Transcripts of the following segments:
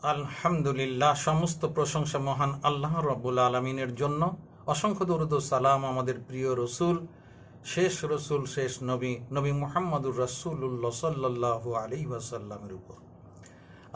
আলহামদুলিল্লাহ, সমস্ত প্রশংসা মহান আল্লাহ রাব্বুল আলামিনের জন্য। অসংখ্য দরুদ ও সালাম আমাদের প্রিয় রসুল, শেষ রসুল, শেষ নবী, নবী মুহাম্মদুর রাসূলুল্লাহ সাল্লাল্লাহু আলাইহি ওয়াসাল্লামের উপর।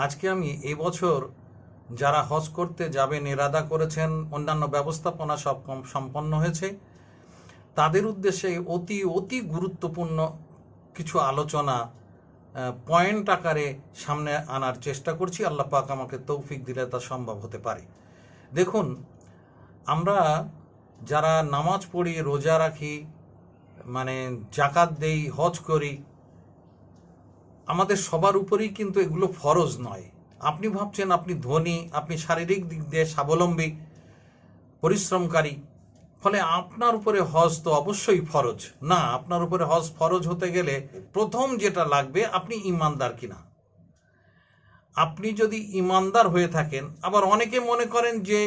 আজকে আমি এবছর যারা হজ করতে যাবেন ইরাদা করেছেন, অন্যান্য ব্যবস্থাপনা সব সম্পন্ন হয়েছে, তাদের উদ্দেশ্যে অতি গুরুত্বপূর্ণ কিছু আলোচনা পয়েন্ট আকারে সামনে আনার চেষ্টা করছি। আল্লাহ পাক আমাকে তৌফিক দিলে তা সম্ভব হতে পারে। দেখুন, আমরা যারা নামাজ পড়ি, রোজা রাখি, জাকাত দেই, হজ করি, আমাদের সবার উপরেই কিন্তু এগুলো ফরজ নয়। আপনি ভাবছেন আপনি ধনী, আপনি শারীরিক দিক দিয়ে স্বাবলম্বী, পরিশ্রমকারী, ফলে আপনার উপরে হজ তো অবশ্যই ফরজ না। আপনার উপরে হজ ফরজ হতে গেলে প্রথম যেটা লাগবে, আপনি ইমানদার কিনা। আপনি যদি ইমানদার হয়ে থাকেন, আবার অনেকে মনে করেন যে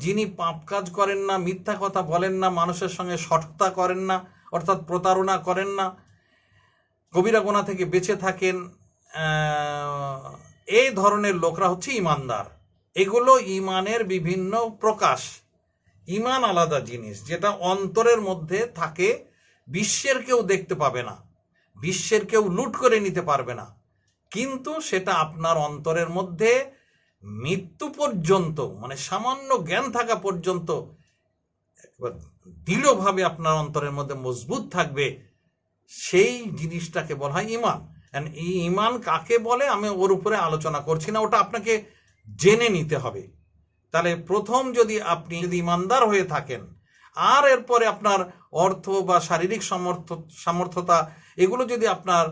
যিনি পাপ কাজ করেন না, মিথ্যা কথা বলেন না, মানুষের সঙ্গে সঠতা করেন না, অর্থাৎ প্রতারণা করেন না, কবিরা গুনাহ থেকে বেঁচে থাকেন, এই ধরনের লোকরা হচ্ছে ইমানদার। এগুলো ইমানের বিভিন্ন প্রকাশ। ইমান আলাদা জিনিস, যেটা অন্তরের মধ্যে থাকে, বিশ্বের কেউ দেখতে পাবে না, বিশ্বের কেউ লুট করে নিতে পারবে না, কিন্তু সেটা আপনার অন্তরের মধ্যে মৃত্যু পর্যন্ত, সামান্য জ্ঞান থাকা পর্যন্ত দৃঢ়ভাবে আপনার অন্তরের মধ্যে মজবুত থাকবে। সেই জিনিসটাকে বলা হয় ইমান। এই ইমান কাকে বলে আমি ওর উপরে আলোচনা করছি না, ওটা আপনাকে জেনে নিতে হবে। তাহলে প্রথম যদি আপনি ইমানদার হয়ে থাকেন, আর এরপরে আপনার অর্থ বা শারীরিক সামর্থ্যতা এগুলো যদি আপনার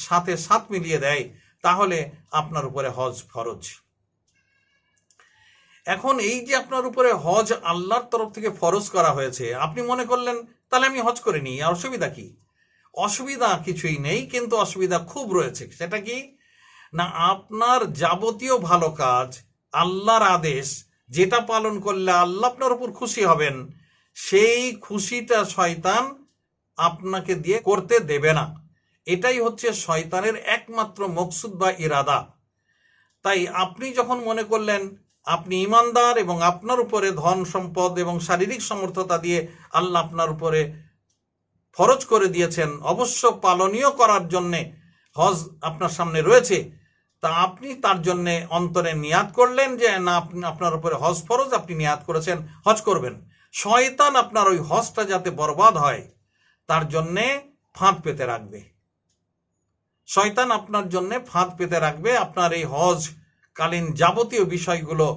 সাথে সাথ মিলিয়ে দেয়, তাহলে আপনার উপরে হজ ফরজ। এখন এই যে আপনার উপরে হজ আল্লাহর তরফ থেকে ফরজ করা হয়েছে, আপনি মনে করলেন তাহলে আমি হজ করে নিই, অসুবিধা কি? অসুবিধা কিছুই নেই, কিন্তু অসুবিধা খুব রয়েছে। সেটা কি না, আপনার যাবতীয় ভালো কাজ, আল্লাহর আদেশ, যেটা পালন করলে আল্লাহ আপনার উপর খুশি হবেন, সেই খুশিটা শয়তান আপনাকে দিয়ে করতে দেবে না। এটাই হচ্ছে শয়তানের একমাত্র মকসুদ বা ইরাদা। তাই আপনি যখন মনে করলেন আপনি ইমানদার এবং আপনার উপরে ধন সম্পদ এবং শারীরিক সমর্থতা দিয়ে আল্লাহ আপনার উপরে ফরজ করে দিয়েছেন, অবশ্য পালনীয় করার জন্যে হজ আপনার সামনে রয়েছে, তা আপনি তার জন্য অন্তরে নিয়াত করলেন যে না, আপনার উপরে হজ ফরজ, আপনি নিয়াত করেছেন হজ করবেন। শয়তান আপনার ওই হজটা যাতে বরবাদ হয় তার জন্যে ফাঁদ পেতে রাখবে। শয়তান আপনার জন্য ফাঁদ পেতে রাখবে, আপনার এই হজ কালীন যাবতীয় বিষয়গুলো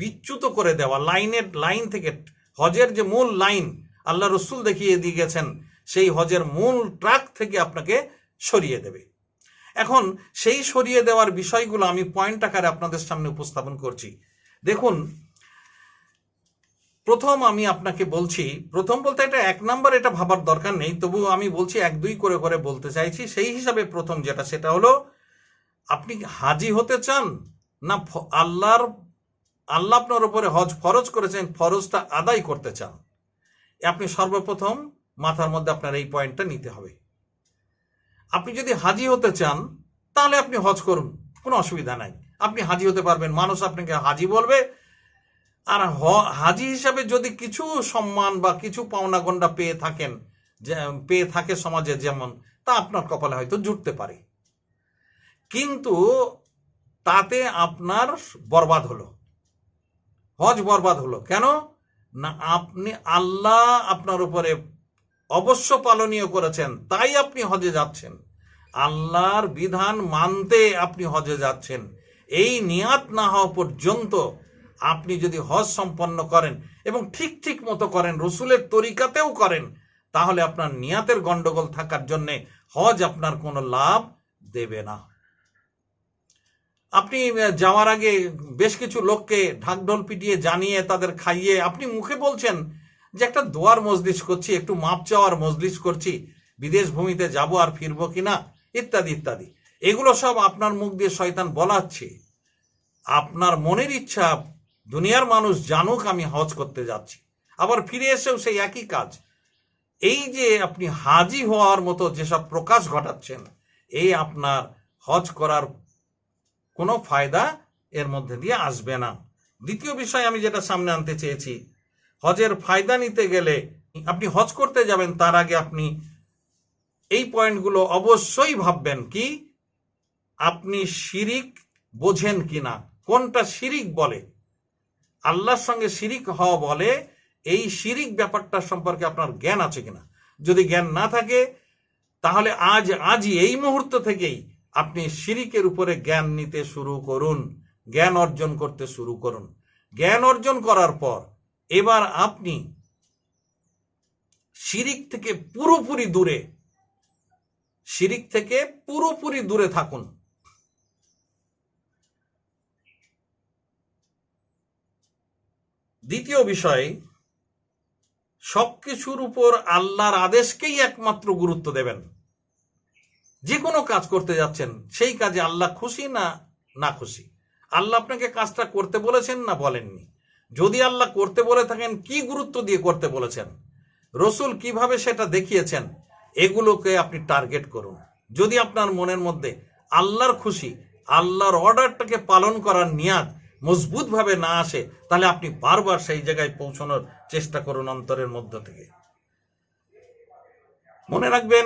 বিচ্যুত করে দেওয়া, লাইন থেকে, হজের যে মূল লাইন আল্লাহ রসুল দেখিয়ে দিয়ে গেছেন, সেই হজের মূল ট্র্যাক থেকে আপনাকে সরিয়ে দেবে। এখন সেই সরিয়ে দেওয়ার বিষয়গুলো আমি পয়েন্ট আকারে আপনাদের সামনে উপস্থাপন করছি। দেখুন, প্রথম আমি আপনাকে বলছি, প্রথম বলতে এটা এক নাম্বার, এটা ভাবার দরকার নেই, তবু আমি বলছি এক দুই করে করে বলতে চাইছি। সেই হিসাবে প্রথম যেটা, সেটা হলো আপনি হাজি হতে চান না আল্লাহ আপনার উপরে হজ ফরজ করেছেন, ফরজটা আদায় করতে চান। আপনি সর্বপ্রথম মাথার মধ্যে আপনার এই পয়েন্টটা নিতে হবে। আপনি যদি হাজি হতে চান তাহলে আপনি হজ করুন, কোনো অসুবিধা নাই, আপনি হাজি হতে পারবেন, মানুষ আপনাকে হাজি বলবে। আর হাজি হিসাবে যদি কিছু সম্মান বা কিছু পাওনা গন্ডা পেয়ে থাকে সমাজে যেমন, তা আপনার কপালে হয়তো জুটতে পারে, কিন্তু তাতে আপনার বরবাদ হলো, হজ বরবাদ হলো। কেন না, আপনি আল্লাহ আপনার উপরে অবশ্য পালনীয় করেছেন, তাই আপনি হজে যাচ্ছেন, আল্লাহর বিধান মানতে আপনি হজে যাচ্ছেন। এই নিয়াত না হওয়া পর্যন্ত আপনি যদি হজ সম্পন্ন করেন এবং ঠিক মতো করেন, রসুলের তরিকাতেও করেন, তাহলে আপনার নিয়াতের গন্ডগোল থাকার জন্যে হজ আপনার কোনো লাভ দেবে না। আপনি যাওয়ার আগে বেশ কিছু লোককে ঢাকঢোল পিটিয়ে জানিয়ে তাদের খাইয়ে আপনি মুখে বলছেন যে একটা দোয়ার মজলিস করছি, একটু মাপ চাওয়ার মজলিস করছি, বিদেশ ভূমিতে যাব আর ফিরবো কিনা, ইত্যাদি ইত্যাদি। এগুলো সব আপনার মুখ দিয়ে শয়তান বলাচ্ছে। আপনার মনের ইচ্ছা দুনিয়ার মানুষ জানুক আমি হজ করতে যাচ্ছি, আবার ফিরে এসেও সেই একই কাজ। এই যে আপনি হাজি হওয়ার মতো যেসব প্রকাশ ঘটাচ্ছেন, এই আপনার হজ করার কোনো ফায়দা এর মধ্যে দিয়ে আসবে না। দ্বিতীয় বিষয় আমি যেটা সামনে আনতে চেয়েছি, হজের ফায়দা নিতে গেলে আপনি হজ করতে যাবেন তার আগে আপনি এই পয়েন্টগুলো অবশ্যই ভাববেন। কি আপনি শিরিক বোঝেন কিনা, কোনটা শিরিক বলে, আল্লাহর সঙ্গে শিরিক হওয়া বলে, এই শিরিক ব্যাপারটা সম্পর্কে আপনার জ্ঞান আছে কিনা। যদি জ্ঞান না থাকে তাহলে আজই এই মুহূর্ত থেকেই আপনি শিরিকের উপরে জ্ঞান নিতে শুরু করুন, জ্ঞান অর্জন করতে শুরু করুন। জ্ঞান অর্জন করার পর এবার আপনি শিরিক থেকে পুরোপুরি দূরে থাকুন। দ্বিতীয় বিষয়, সবকিছুর উপর আল্লাহর আদেশকেই একমাত্র গুরুত্ব দেবেন। যে কোনো কাজ করতে যাচ্ছেন সেই কাজে আল্লাহ খুশি না খুশি, আল্লাহ আপনাকে কাজটা করতে বলেছেন না বলেননি, যদি আল্লাহ করতে বলে থাকেন কি গুরুত্ব দিয়ে করতে বলেছেন, রসুল কিভাবে সেটা দেখিয়েছেন, এগুলোকে আপনি টার্গেট করুন। যদি আপনার মনের মধ্যে আল্লাহর খুশি, আল্লাহর অর্ডারটাকে পালন করার নিয়াত মজবুতভাবে না আসে, তাহলে আপনি বারবার সেই জায়গায় পৌঁছানোর চেষ্টা করুন অন্তরের মধ্য থেকে। মনে রাখবেন,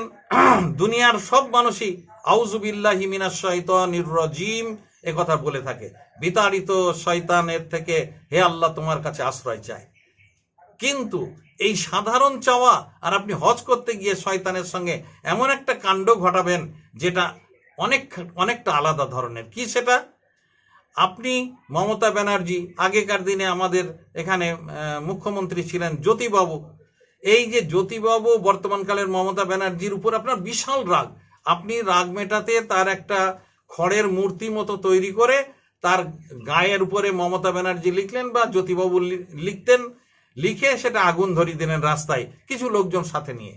দুনিয়ার সব মানুষই আউযু বিল্লাহি মিনাশ শাইতানির রাজিম এ কথা বলে থাকে, বিতাড়িত শয়তানের থেকে হে আল্লাহ তোমার কাছে আশ্রয় চায়। কিন্তু এই সাধারণ চাওয়া আর আপনি হজ করতে গিয়ে শয়তানের সঙ্গে এমন একটা কাণ্ড ঘটাবেন যেটা অনেকটা আলাদা ধরনের। কি সেটা? আপনি মমতা ব্যানার্জি, আগেকার দিনে আমাদের এখানে মুখ্যমন্ত্রী ছিলেন জ্যোতিবাবু, এই যে জ্যোতিবাবু বর্তমানকালের মমতা ব্যানার্জির উপর আপনার বিশাল রাগ, আপনি রাগ মেটাতে তার একটা খড়ের মূর্তি মতো তৈরি করে তার গায়ের উপরে মমতা ব্যানার্জি লিখলেন বা জ্যোতিবাবু লিখতেন, লিখে সেটা আগুন ধরিয়ে দিলেন রাস্তায় কিছু লোকজন সাথে নিয়ে।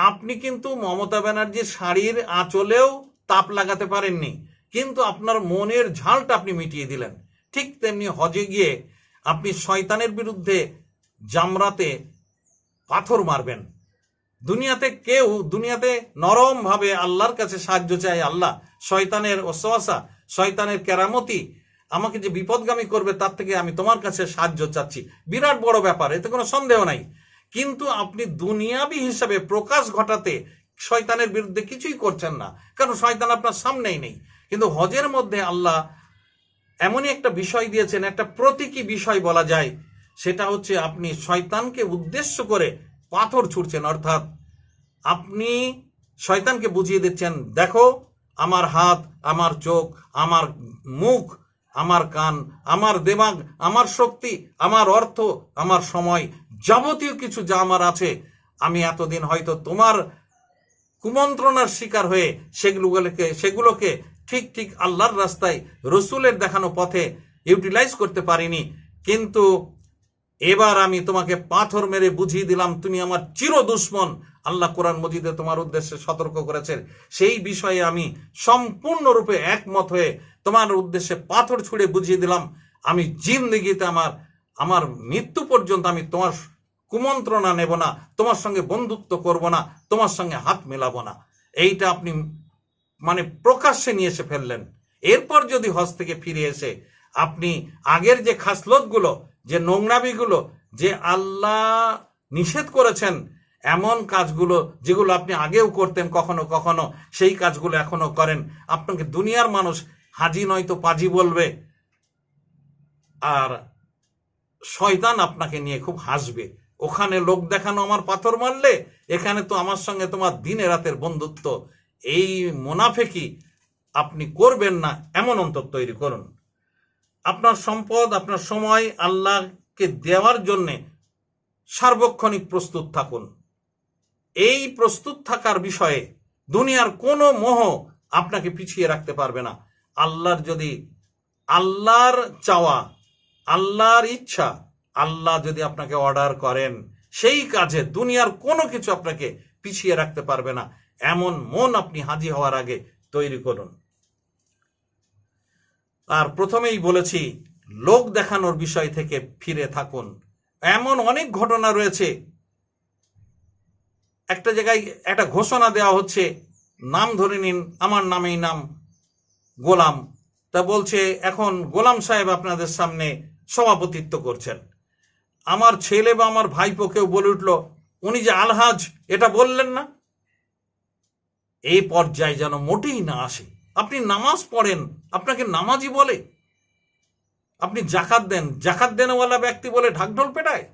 আপনি কিন্তু মমতা ব্যানার্জির শাড়ির আঁচলেও তাপ লাগাতে পারেননি, কিন্তু আপনার মনের ঝালটা আপনি মিটিয়ে দিলেন। ঠিক তেমনি হজে গিয়ে আপনি শয়তানের বিরুদ্ধে জামরাতে পাথর মারবেন। দুনিয়াতে নরম ভাবে আল্লাহর কাছে সাহায্য চায় আল্লাহ, শয়তানের ওয়াসওয়াসা, শয়তানের কেরামতি আমাকে যে বিপদগামী করবে তার থেকে আমি তোমার কাছে সাহায্য চাচ্ছি, বিরাট বড় ব্যাপার, এতে কোনো সন্দেহ নাই। কিন্তু আপনি দুনিয়াবি হিসাবে প্রকাশ ঘটাতে শয়তানের বিরুদ্ধে কিছুই করছেন না, কারণ শয়তান আপনার সামনেই নেই। কিন্তু হজের মধ্যে আল্লাহ এমনই একটা বিষয় দিয়েছেন, একটা প্রতীকী বিষয় বলা যায়, সেটা হচ্ছে আপনি শয়তানকে উদ্দেশ্য করে পাথর ছুড়ছেন, অর্থাৎ আপনি শয়তানকে বুঝিয়ে দিচ্ছেন, দেখো আমার হাত, আমার চোখ, আমার মুখ, আমার কান, আমার দিমাগ, আমার শক্তি, আমার অর্থ, আমার সময়, যাবতীয় কিছু যা আমার আছে, আমি এতদিন হয়তো তোমার কুমন্ত্রণার শিকার হয়ে সেগুলোকে ঠিক আল্লাহর রাস্তায় রসুলের দেখানো পথে ইউটিলাইজ করতে পারিনি, কিন্তু এবার আমি তোমাকে পাথর মেরে বুঝিয়ে দিলাম তুমি আমার চির দুশ্মন। আল্লাহ কোরআন মজিদে তোমার উদ্দেশ্যে সতর্ক করেছেন, সেই বিষয়ে আমি সম্পূর্ণরূপে একমত হয়ে তোমার উদ্দেশ্যে পাথর ছুঁড়ে বুঝিয়ে দিলাম, আমি জিন্দেগিতে আমার মৃত্যু পর্যন্ত আমি তোমার কুমন্ত্রণা নেব না, তোমার সঙ্গে বন্ধুত্ব করব না, তোমার সঙ্গে হাত মেলাবো না। এইটা আপনি প্রকাশ্যে নিয়ে এসে ফেললেন। এরপর যদি হজ থেকে ফিরে এসে আপনি আগের যে খাসলতগুলো, যে নোংরামিগুলো, যে আল্লাহ নিষেধ করেছেন এমন কাজগুলো যেগুলো আপনি আগেও করতেন কখনো কখনো, সেই কাজগুলো এখনো করেন, আপনাকে দুনিয়ার মানুষ হাজি নয়তো পাজি বলবে, আর শয়তান আপনাকে নিয়ে খুব হাসবে। ওখানে লোক দেখানো আমার পাথর মারলে, এখানে তো আমার সঙ্গে তোমার দিনে রাতের বন্ধুত্ব। এই মুনাফিকি আপনি করবেন না, এমন অন্তর তৈরি করুন। আপনার সম্পদ, আপনার সময় আল্লাহকে দেওয়ার জন্যে সার্বক্ষণিক প্রস্তুত থাকুন। এই প্রস্তুত থাকার বিষয়ে দুনিয়ার কোনো মোহ আপনাকে পিছিয়ে রাখতে পারবে না। আল্লাহর চাওয়া, আল্লাহর ইচ্ছা, আল্লাহ যদি আপনাকে অর্ডার করেন সেই কাজে দুনিয়ার কোনো কিছু আপনাকে পিছিয়ে রাখতে পারবে না, এমন মন আপনি হাজি হওয়ার আগে তৈরি করুন। আর প্রথমেই বলেছি, লোক দেখানোর বিষয় থেকে ফিরে থাকুন। এমন অনেক ঘটনা রয়েছে, একটা জায়গায় একটা ঘোষণা দেওয়া হচ্ছে, নাম ধরে নিন, আমার নামেই নাম গোলাম, তা বলছে এখন গোলাম সাহেব আপনাদের সামনে সভাপতিত্ব করছেন। আমার ছেলে বা আমার ভাইপোকেও বলে উঠল, উনি যে আলহাজ এটা বললেন না। এই পর্যায়ে যেন মোটেই না আসে। আপনি নামাজ পড়েন, আপনাকে নামাজি বলে? আপনি জাকাত দেন, জাকাত দেনওয়ালা ব্যক্তি বলে ঢাকঢোল পেটায়?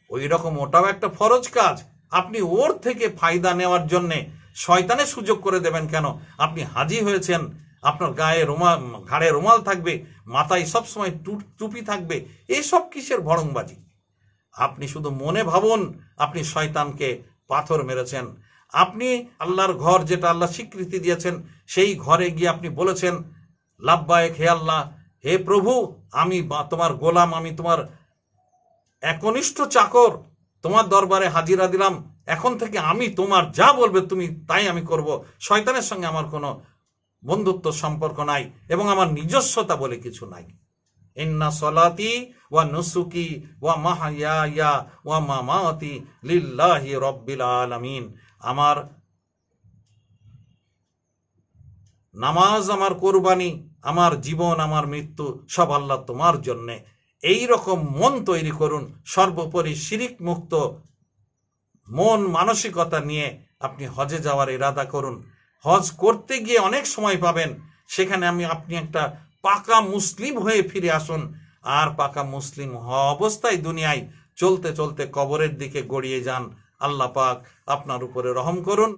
ওই রকম ওটাও একটা ফরজ কাজ। আপনি ওর থেকে ফায়দা নেওয়ার জন্যে শয়তানের সুযোগ করে দেবেন কেন? আপনি হাজি হয়েছেন, আপনার গায়ে রুমাল, ঘাড়ে রুমাল থাকবে, মাথায় সবসময় টুপি থাকবে, এইসব কিসের ভড়ংবাজি? আপনি শুধু মনে ভাবুন আপনি শয়তানকে পাথর মেরেছেন। আপনি আল্লাহর ঘর, যেটা আল্লাহ স্বীকৃতি দিয়েছেন, সেই ঘরে গিয়ে আপনি বলেছেন, লাব্বায়েক হে আল্লাহ, হে প্রভু, আমি তোমার গোলাম, আমি তোমার একনিষ্ঠ চাকর, তোমার দরবারে হাজিরা দিলাম। এখন থেকে আমি তোমার যা বলবে তুমি তাই আমি করব। শয়তানের সঙ্গে আমার কোনো বন্ধুত্ব সম্পর্ক নাই এবং আমার নিজস্বতা বলে কিছু নাই। ইন্না সলাতি ওয়া নুসুকি ওয়া মাহইয়া ওয়া মামাতি লিল্লাহি রাব্বিল আলামিন। আমার নামাজ, আমার কোরবানি, আমার জীবন, আমার মৃত্যু সব আল্লাহ তোমার জন্যে। এই রকম মন তৈরি করুন, সর্বোপরি শিরিক মুক্ত মন মানসিকতা নিয়ে আপনি হজে যাওয়ার ইরাদা করুন। হজ করতে গিয়ে অনেক সময় পাবেন, সেখানে আপনি একটা পাকা মুসলিম হয়ে ফিরে আসুন। আর পাকা মুসলিম হওয়া অবস্থায় দুনিয়ায় চলতে চলতে কবরের দিকে গড়িয়ে যান। আল্লাহ পাক আপনার উপরে রহম করুন।